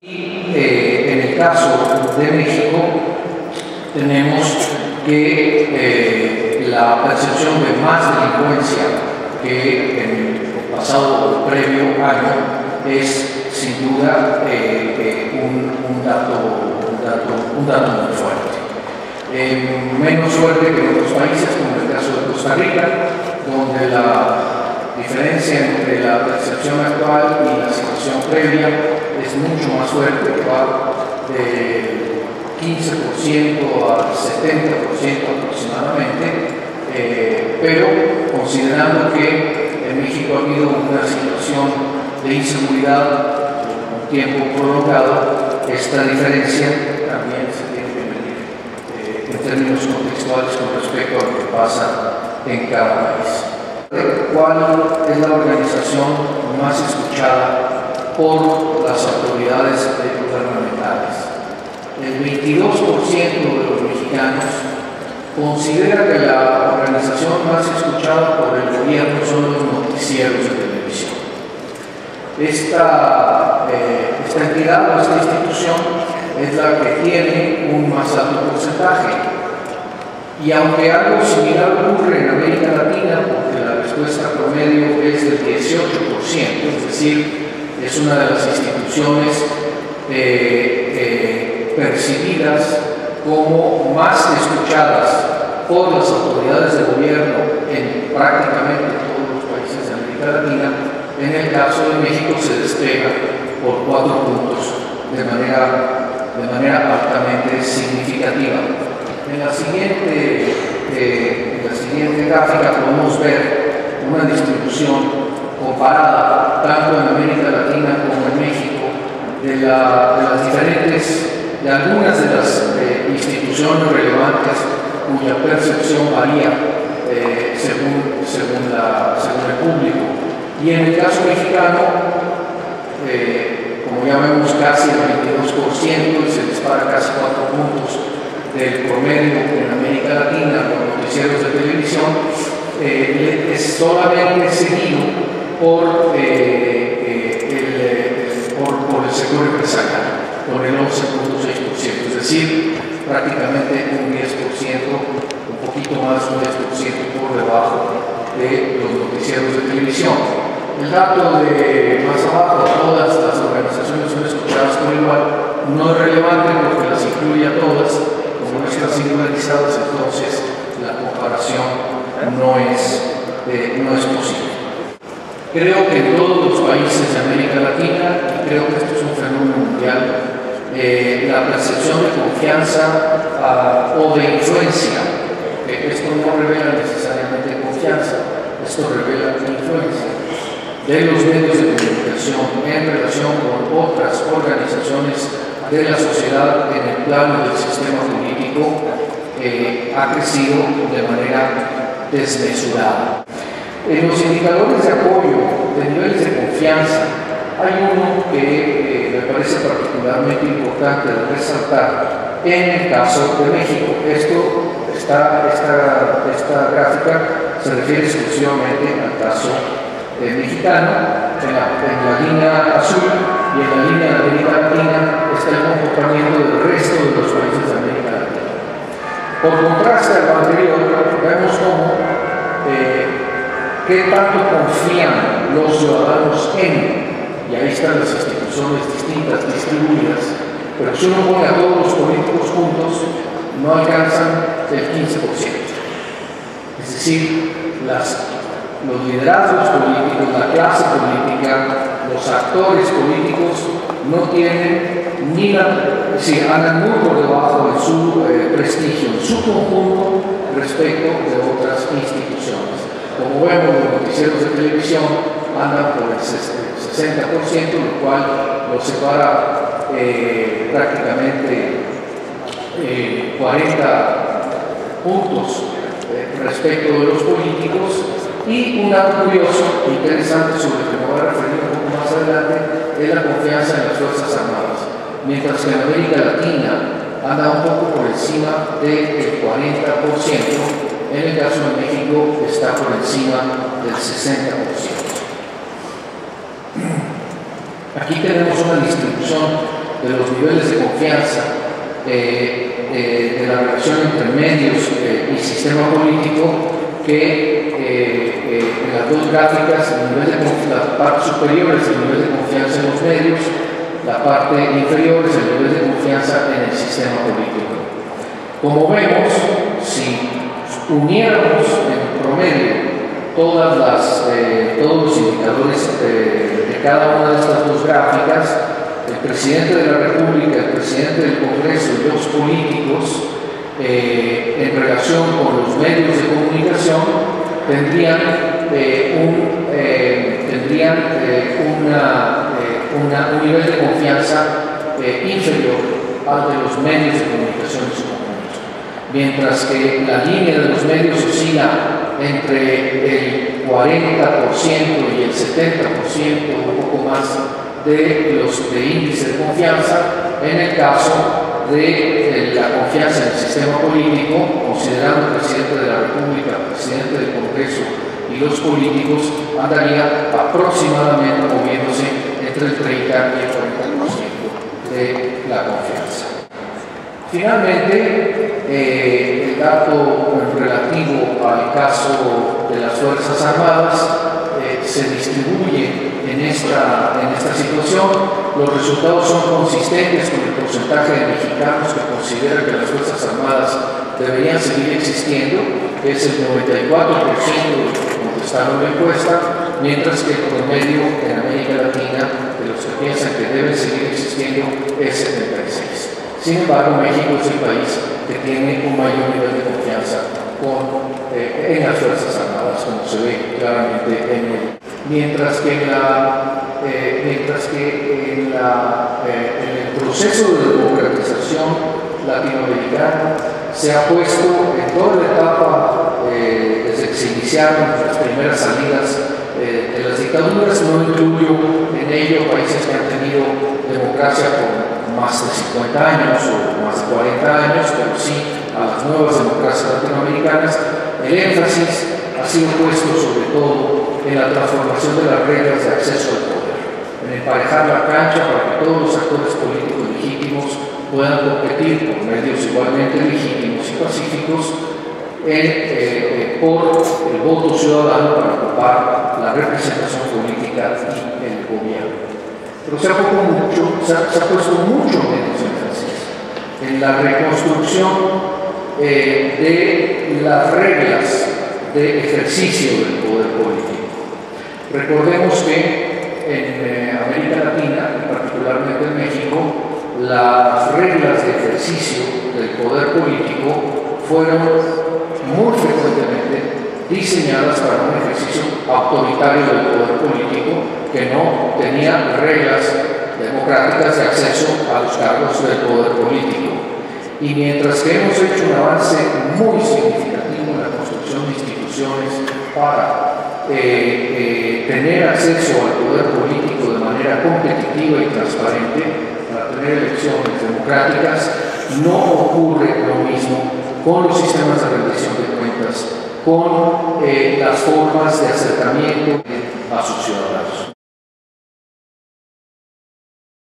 En el caso de México tenemos que la percepción de más delincuencia que en el pasado previo año es sin duda un dato muy fuerte. Menos fuerte que en otros países, como en el caso de Costa Rica, donde la diferencia entre la percepción actual y la situación previa es mucho más fuerte, que va del 15% al 70% aproximadamente, pero considerando que en México ha habido una situación de inseguridad por un tiempo prolongado, esta diferencia también se tiene que medir en términos contextuales con respecto a lo que pasa en cada país. ¿Cuál es la organización más escuchada por las autoridades gubernamentales? El 22% de los mexicanos considera que la organización más escuchada por el gobierno son los noticieros de televisión. Esta entidad o esta institución es la que tiene un más alto porcentaje. Y aunque algo similar ocurre en América Latina, porque la respuesta promedio es del 18%, es decir, es una de las instituciones percibidas como más escuchadas por las autoridades de gobierno en prácticamente todos los países de América Latina, en el caso de México se despega por 4 puntos de manera altamente significativa. En la siguiente gráfica podemos ver una distribución comparada tanto en América Latina como en México de algunas de las instituciones relevantes cuya percepción varía según el público. Y en el caso mexicano, como ya vemos, casi el 22% y se dispara casi 4 puntos del promedio en América Latina con noticieros de televisión, es solamente seguido por el sector empresarial, con el 11.6%, es decir, prácticamente un 10%, un poquito más de un 10% por debajo de los noticieros de televisión. El dato de más abajo, todas las organizaciones son escuchadas por igual, no es relevante porque las incluye a todas. Como no están singularizadas, entonces la comparación no es posible. Creo que en todos los países de América Latina, y creo que esto es un fenómeno mundial, la percepción de confianza o de influencia, esto no revela necesariamente confianza, esto revela influencia de los medios de comunicación en relación con otras organizaciones de la sociedad en el plano del sistema político ha crecido de manera desmesurada. En los indicadores de apoyo de niveles de confianza hay uno que me parece particularmente importante de resaltar en el caso de México. Esta gráfica se refiere exclusivamente al caso mexicano. En la línea azul y en la línea de América Latina está el comportamiento del resto de los países de América Latina. Por contraste a lo anterior, vemos cómo qué tanto confían los ciudadanos en, y ahí están las instituciones distintas distribuidas, pero si uno pone a todos los políticos juntos, no alcanzan el 15%. Es decir, los liderazgos políticos, la clase política, los actores políticos no tienen andan muy por debajo de su prestigio, en su conjunto respecto de otras instituciones. Como vemos, los noticieros de televisión andan por el 60%, lo cual los separa prácticamente 40 puntos respecto de los políticos. Y un dato curioso e interesante sobre el que me voy a referir un poco más adelante es la confianza en las Fuerzas Armadas. Mientras que en América Latina anda un poco por encima del 40%, en el caso de México está por encima del 60%. Aquí tenemos una distribución de los niveles de confianza de la relación entre medios y sistema político, que en las dos gráficas, la parte superior es el nivel de confianza en los medios, la parte inferior es el nivel de confianza en el sistema político. Como vemos, si uniéramos en promedio todos los indicadores de cada una de estas dos gráficas, el presidente de la República, el presidente del Congreso y los políticos, en relación con los medios de comunicación, tendrían un nivel de confianza inferior al de los medios de comunicación en su conjunto. Mientras que la línea de los medios oscila entre el 40% y el 70%, un poco más, de índice de confianza. En el caso de la confianza en el sistema político, considerando el presidente de la República, el presidente del Congreso y los políticos, andaría aproximadamente moviéndose entre el 30 y el 40% de la confianza. Finalmente, el dato relativo al caso de las Fuerzas Armadas se distribuye en esta situación. Los resultados son consistentes con el porcentaje de mexicanos que consideran que las Fuerzas Armadas deberían seguir existiendo, que es el 94% de los que contestaron la encuesta, mientras que el promedio en América Latina de los que piensan que deben seguir existiendo es 76%. Sin embargo, México es el país que tiene un mayor nivel de confianza en las Fuerzas Armadas, como se ve claramente en el. Mientras que en el proceso de democratización latinoamericano se ha puesto en toda la etapa, desde que se iniciaron las primeras salidas de las dictaduras, no incluyo en ello países que han tenido democracia por más de 50 años o más de 40 años, pero sí a las nuevas democracias latinoamericanas, el énfasis ha sido puesto sobre todo en la transformación de las reglas de acceso al poder, en emparejar la cancha para que todos los actores políticos legítimos puedan competir por medios igualmente legítimos y pacíficos por el voto ciudadano para ocupar la representación política y el gobierno. Pero se ha puesto mucho menos énfasis en la reconstrucción de las reglas de ejercicio del poder político. Recordemos que en América Latina, y particularmente en México, las reglas de ejercicio del poder político fueron muy frecuentemente diseñadas para un ejercicio autoritario del poder político que no tenía reglas democráticas de acceso a los cargos del poder político. Y mientras que hemos hecho un avance muy significativo en la construcción de instituciones para tener acceso al poder político de manera competitiva y transparente, para tener elecciones democráticas, no ocurre lo mismo con los sistemas de rendición de cuentas, con las formas de acercamiento a sus ciudadanos.